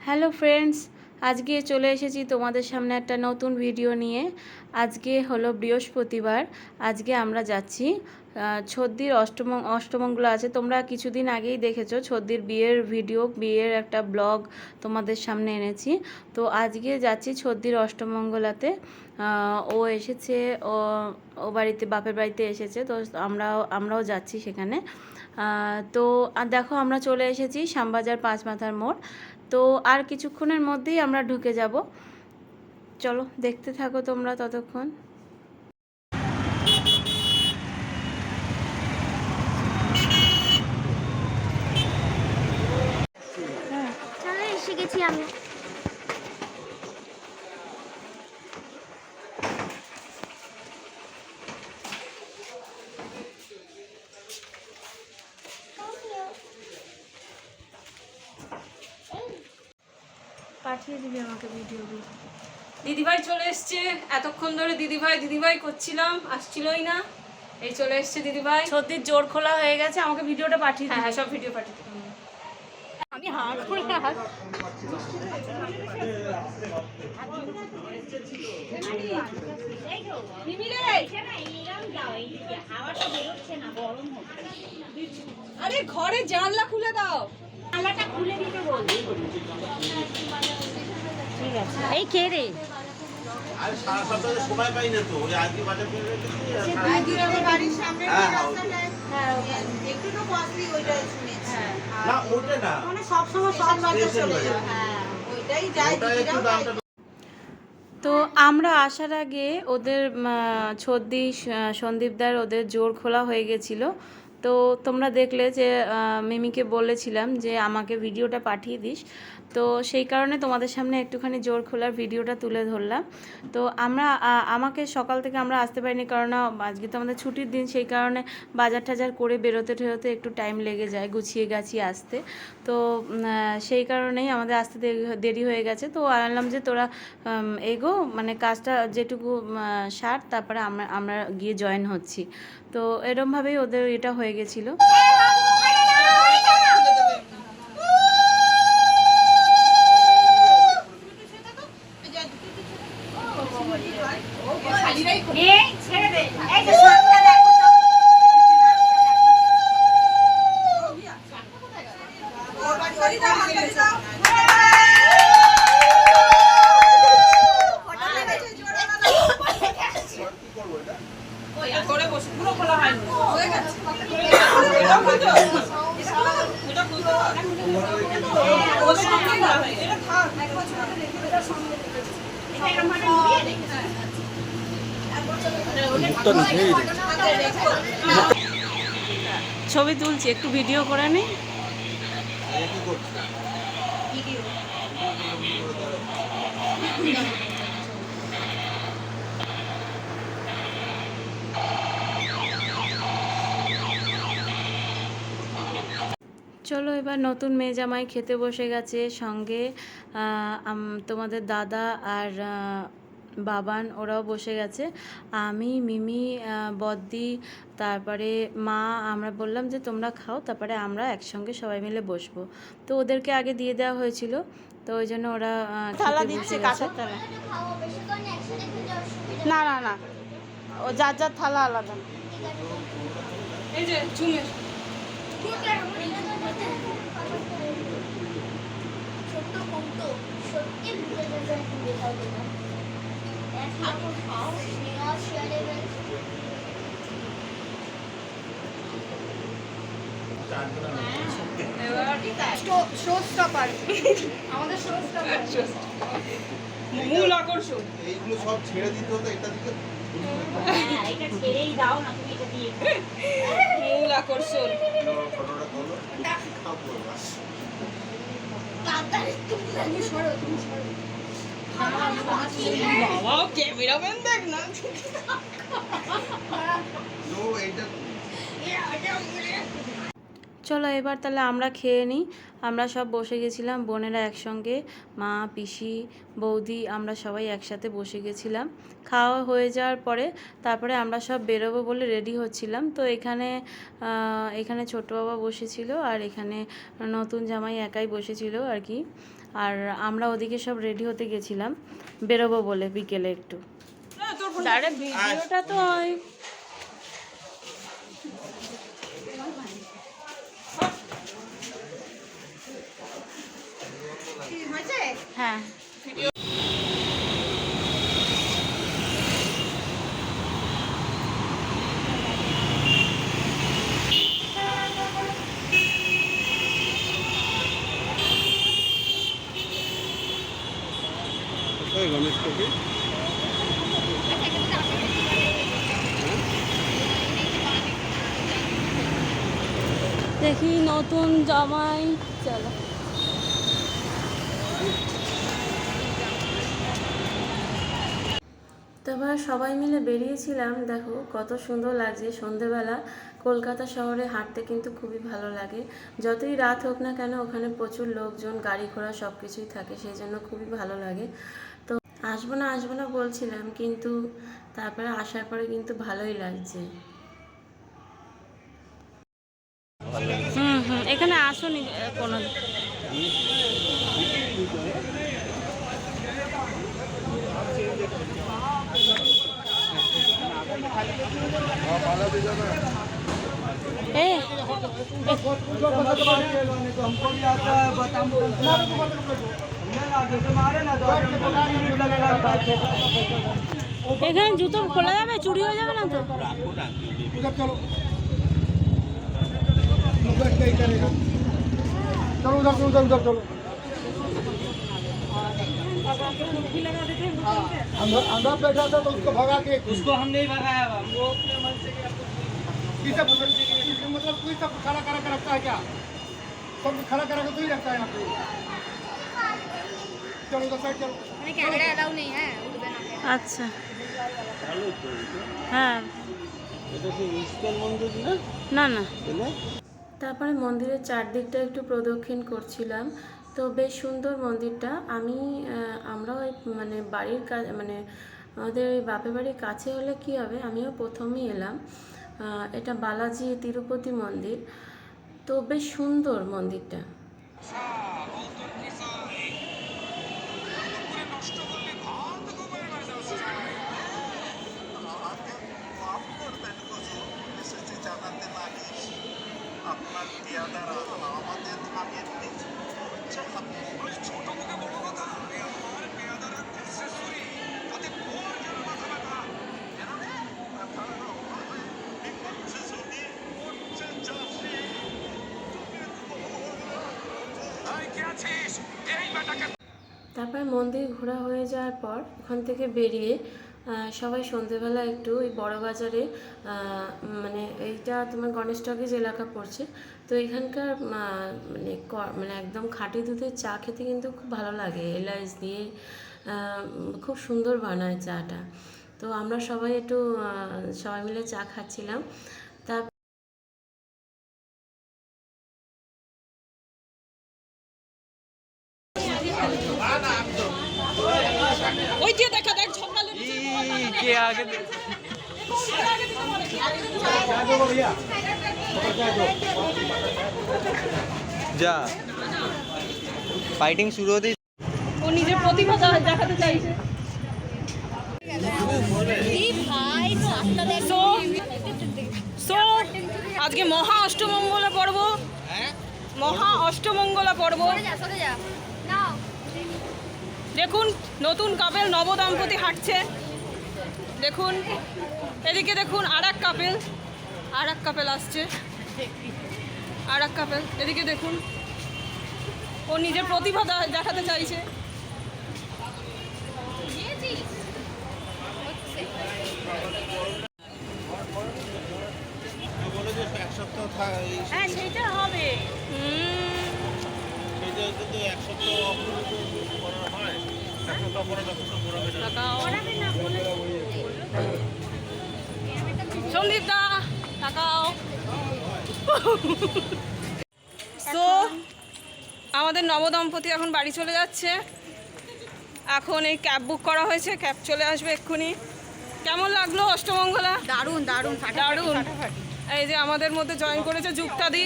Hello friends, আজকে চলে এসেছি তোমাদের সামনে একটা নতুন ভিডিও নিয়ে। আজকে হলো বৃহস্পতিবার। আজকে আমরা যাচ্ছি ছদ্দির অষ্টমঙ্গলা আছে। তোমরা কিছুদিন আগেই দেখেছো ছদ্দির বিয়ের ভিডিও, বিয়ের একটা ব্লগ তোমাদের সামনে এনেছি। তো আজকে যাচ্ছি ছদ্দির অষ্টমঙ্গলাতে। ও এসেছে, ও বাড়িতে, বাপের বাড়িতে এসেছে, তো আমরাও যাচ্ছি সেখানে। তো দেখো আমরা চলে এসেছি শ্যামবাজার পাঁচ মাথার মোড়। তো আর কিছুক্ষণের মধ্যেই আমরা ঢুকে যাব। চলো দেখতে থাকো তোমরা ততক্ষণ। চলে এসে গেছি আমি। পাঠিয়ে দিবি আমাকে ভিডিওগুলো। দিদিভাই চলে এসছে। এতক্ষণ ধরে দিদিভাই দিদিভাই করছিলাম, আসছিলই না। এই চলে এসছে দিদিভাই। ছদ্দির জোর খোলা হয়ে গেছে, আমাকে ভিডিওটা পাঠিয়ে দিবি। হ্যাঁ, সব ভিডিও পাঠিয়ে দিলাম। আমি হাত করে হাত আরে ঘরে জানলা খুলে দাও। জানলাটা খুলে দিতে বল। ঠিক আছে। এই কে রে? আরে সারা সপ্তাহে সময় পাই না তো, ওই আজকে বাজার করে রেখেছি। আমার বাড়ির সামনে হ্যাঁ, রাস্তাটায় একটু তো কস্টলি, ওইটাই শুনেছি। না ওটা না, মানে সবসময় সব বাজার চলে যায়। হ্যাঁ, ওইটাই যাই, ওটা একটু দিদিরাও দামটা তো আমরা আসার আগে ওদের ছদ্দি সন্দীপদার ওদের জোর খোলা হয়ে গেছিলো। তো তোমরা দেখলে যে মিমিকে বলেছিলাম যে আমাকে ভিডিওটা পাঠিয়ে দিস। তো সেই কারণে তোমাদের সামনে একটুখানি জোর খোলার ভিডিওটা তুলে ধরলাম। তো আমাকে সকাল থেকে আমরা আসতে পারিনি, কারণ আজকে তো আমাদের ছুটির দিন, সেই কারণে বাজার টাজার করে বেরোতে ঠেরোতে একটু টাইম লেগে যায় গুছিয়ে গাছিয়ে আসতে। তো সেই কারণেই আমাদের আসতে দেরি হয়ে গেছে। তো আনলাম যে তোরা এগো, মানে কাজটা যেটুকু সার, তারপরে আমরা গিয়ে জয়েন হচ্ছি। তো এরমভাবেই ওদের এটা হয়ে গেছিলো। ছেড়ে দে। এই যে সামনে দেখো তো। ওর বাড়ি ওই দাও, হাততালি দাও। ফটো লেগেছে, জোরে না। করে বসে পুরো খোলা হয়নি। হয়ে গেছে। এটা খুলতে হবে। এটা খুলতে হবে। ওর সঙ্গে না হয়, এটা থাক। এটা এরকম ভাবে দিয়ে রেখে দাও। ছবি তুলছি, একটু ভিডিও করে নিই। কি করছে? চলো এবার নতুন মেয়ে জামাই খেতে বসে গেছে, সঙ্গে তোমাদের দাদা আর বাবান ওরাও বসে গেছে। আমি, মিমি, বদ্দি, তারপরে মা, আমরা বললাম যে তোমরা খাও, তারপরে আমরা একসঙ্গে সবাই মিলে বসবো। তো ওদেরকে আগে দিয়ে দেওয়া হয়েছিল, তো ওই জন্য ওরা থালা খেতে দিচ্ছে, বসে গেছে। কাঁচের থালা। না না না, ও যার যার থালা আলাদা। এই যে চুমে ছোট্ট কম তো সত্যি ভুলে যাবে এখন দেখাও দেবো। এক লক্ষ খাও নেওয়া শেয়ারে শো স্টপার, আমাদের শো স্টপার, মূল আকর্ষণ। এইগুলো সব ছেড়ে দিতে হতো, এটা দিকে হ্যাঁ এটা ছেড়েই দাও না, তুমি এটা দিয়ে মূল আকর্ষণ। ফটোটা তোলো, খাবো না। তাড়াতাড়ি তুমি সরো, তুমি সরো। বাবা ক্যামেরাম্যান দেখ না। তো এইটা চলো এবার তাহলে আমরা খেয়ে নিই। আমরা সব বসে গেছিলাম বোনেরা একসঙ্গে, মা, পিসি, বৌদি, আমরা সবাই একসাথে বসে গেছিলাম। খাওয়া হয়ে যাওয়ার পরে তারপরে আমরা সব বেরোবো বলে রেডি হচ্ছিলাম। তো এখানে ছোট বাবা বসেছিল, আর এখানে নতুন জামাই একাই বসেছিল আর কি। আর আমরা ওদিকে সব রেডি হতে গেছিলাম বেরোবো বলে বিকেলে একটু। আরে ভিডিওটা তো হয়। কি হয়েছে? হ্যাঁ গণেশ টকি দেখি নতুন জামাই। চলো তারপর সবাই মিলে বেরিয়েছিলাম। দেখো কত সুন্দর লাগছে সন্ধেবেলা কলকাতা শহরে হাঁটতে, কিন্তু খুবই ভালো লাগে। যতই রাত হোক না কেন ওখানে প্রচুর লোকজন, গাড়ি ঘোড়া সব কিছুই থাকে, সেই জন্য খুবই ভালো লাগে। তো আসবো না বলছিলাম, কিন্তু তারপরে আসার পরে কিন্তু ভালোই লাগছে। এখানে আসুনি কোনো। এখানে জুতো খোলা যাবে, চুরি হয়ে যাবে না তো? चलो उधर चलो उधर चलो अंदर बैठा था तो उसको भगा के उसको हम नहीं भगाया वो अपने मन से मतलब कोई सब खड़ा करा कर रखता है क्या? सब खड़ा करा कर तो ही रखता है यहाँ पे। चलो उधर साइड चलो। कैमरा अलाउ नहीं है। আচ্ছা হ্যাঁ না না। তারপরে মন্দিরের চারদিকটা একটু প্রদক্ষিণ করছিলাম। তো বেশ সুন্দর মন্দিরটা। আমরাও মানে বাড়ির মানে আমাদের ওই বাপের বাড়ির কাছে হলে কি হবে, আমিও প্রথমেই এলাম। এটা বালাজি তিরুপতি মন্দির। তো বেশ সুন্দর মন্দিরটা। তারপরে মন্দির ঘোরা হয়ে যাওয়ার পর ওখান থেকে বেরিয়ে সবাই সন্ধেবেলা একটু ওই বড় বাজারে, মানে এইটা তোমার গণেশ টকিজ এলাকা পড়ছে। তো এখানকার মানে একদম খাঁটি দুধের চা খেতে কিন্তু খুব ভালো লাগে, এলাচ দিয়ে খুব সুন্দর বানায় চাটা। তো আমরা সবাই সবাই মিলে চা খাচ্ছিলাম। তার ওই যে দেখা দেখ ঝগড়া লেগেছে কে আগে যা ফাইটিং শুরু হতে ও নিজের প্রতিভা দেখাতে চাইছে। সো আজকে মহা অষ্টমঙ্গলা পর্ব, মহা অষ্টমঙ্গলা পর্ব। দেখুন নতুন কাপেল নবদম্পতি হাঁটছে। দেখুন এদিকে দেখুন আর এক কাপেল আসছে, আর এক কাপেল এদিকে দেখুন, ও নিজের প্রতিভা দেখাতে চাইছে। এক সপ্তাহ হ্যাঁ সেটা হবে। সেটা কিন্তু এক সপ্তাহ করা হয়, এক সপ্তাহ পরে সন্দীপ দা তাকাও। তো আমাদের নবদম্পতি এখন বাড়ি চলে যাচ্ছে। এখন এই ক্যাব বুক করা হয়েছে, ক্যাব চলে আসবে এক্ষুনি। কেমন লাগলো অষ্টমঙ্গলা? দারুণ দারুণ দারুণ। এই যে আমাদের মধ্যে জয়েন করেছে যুক্তাদি,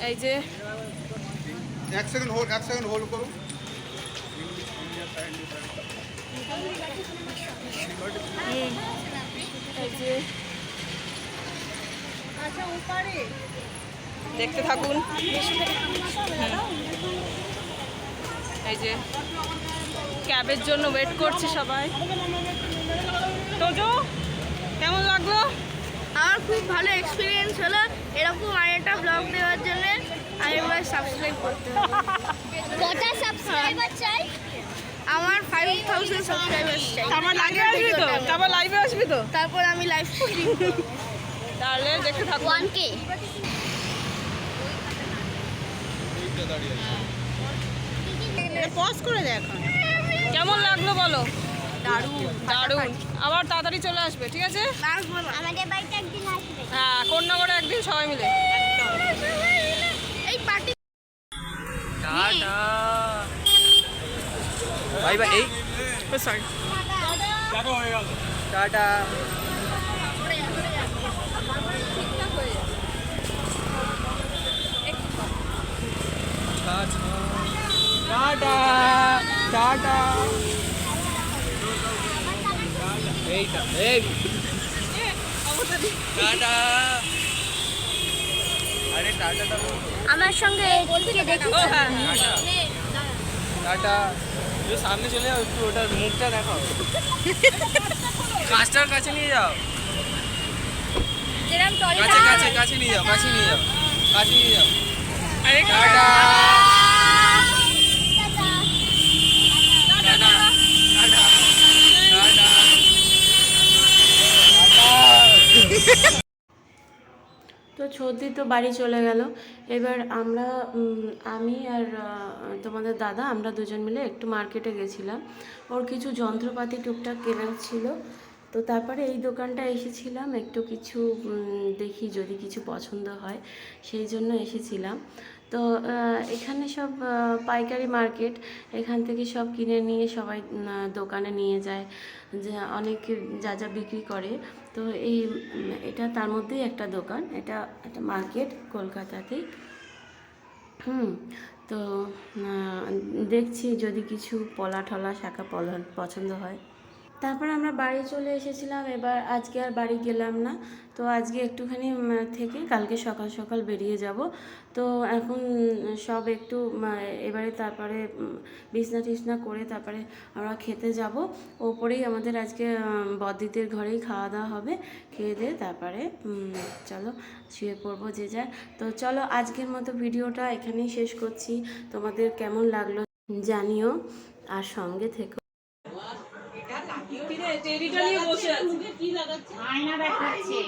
এই যে এক সেকেন্ড হোল্ড করুন। দেখতে থাকুন। এই যে ক্যাবের জন্য ওয়েট করছে সবাই। তোজো কেমন লাগলো? আমার খুব ভালো এক্সপিরিয়েন্স হলো। এরকম আরেকটা ব্লগ দেওয়ার জন্য আমি এবার সাবস্ক্রাইব করতে হবে। কটা সাবস্ক্রাইবার চাই? আমার 5000 সাবস্ক্রাইবার চাই। তারপর লাইভে আসবি তো? তারপর লাইভে আসবি তো? তারপর আমি লাইভ স্ট্রিম করব। তাহলে দেখতে থাকুন। 1k পজ করে দে এখন। কেমন লাগলো বলো? দারুণ। আবার তাড়াতাড়ি চলে আসবে, ঠিক আছে? আমাদের বাড়িতে একদিন আসবে। হ্যাঁ, কন্যাগড়ে একদিন সবাই মিলে। এই পার্টি টাটা বাই বাই। এই সরি। টাটা। Tata tata. এইটা এই টাটা। আরে টাটাটা বল। আমার সঙ্গে এদিকে দেখি। ও হ্যাঁ, টাটা। একটু সামনে চলে যাও, একটু ওটার মুখটা দেখাও। কাছটার কাছে নিয়ে যাও, যেরকম টলি কাছে কাছে কাছে নিয়ে যাও, কাছে নিয়ে যাও, কাছে নিয়ে যাও। আরে টাটা টাটা টাটা টাটা। তো সর্দি তো বাড়ি চলে গেল। এবার আমরা আমি আর তোমাদের দাদা আমরা দুজন মিলে একটু মার্কেটে গেছিলাম। ওর কিছু যন্ত্রপাতি টুকটাক কেনার ছিল। তো তারপরে এই দোকানটা এসেছিলাম, একটু কিছু দেখি যদি কিছু পছন্দ হয়, সেই জন্য এসেছিলাম। তো এখানে সব পাইকারি মার্কেট, এখান থেকে সব কিনে নিয়ে সবাই দোকানে নিয়ে যায়, যে অনেকে যা যা বিক্রি করে। তো এটা তার মধ্যেই একটা দোকান, এটা একটা মার্কেট কলকাতাতেই। তো দেখছি যদি কিছু পলা টলা শাখা পছন্দ হয়। তারপর আমরা বাড়ি চলে এসেছিলাম। এবার আজকে আর বাড়ি গেলাম না। তো আজকে একটুখানি থেকে কালকে সকাল সকাল বেরিয়ে যাব। তো এখন সব একটু এবারে তারপরে বিছনা টিছনা করে তারপরে আমরা খেতে যাব। ওপরেই আমাদের আজকে বদ্দিদের ঘরেই খাওয়া দাওয়া হবে। খেয়ে দিয়ে তারপরে চলো শুয়ে পড়বো যে যার। তো চলো আজকের মতো ভিডিওটা এখানেই শেষ করছি। তোমাদের কেমন লাগলো জানিও, আর সঙ্গে থেকো। টেরিটা নিয়ে বসে আছে। আয়না দেখাচ্ছে।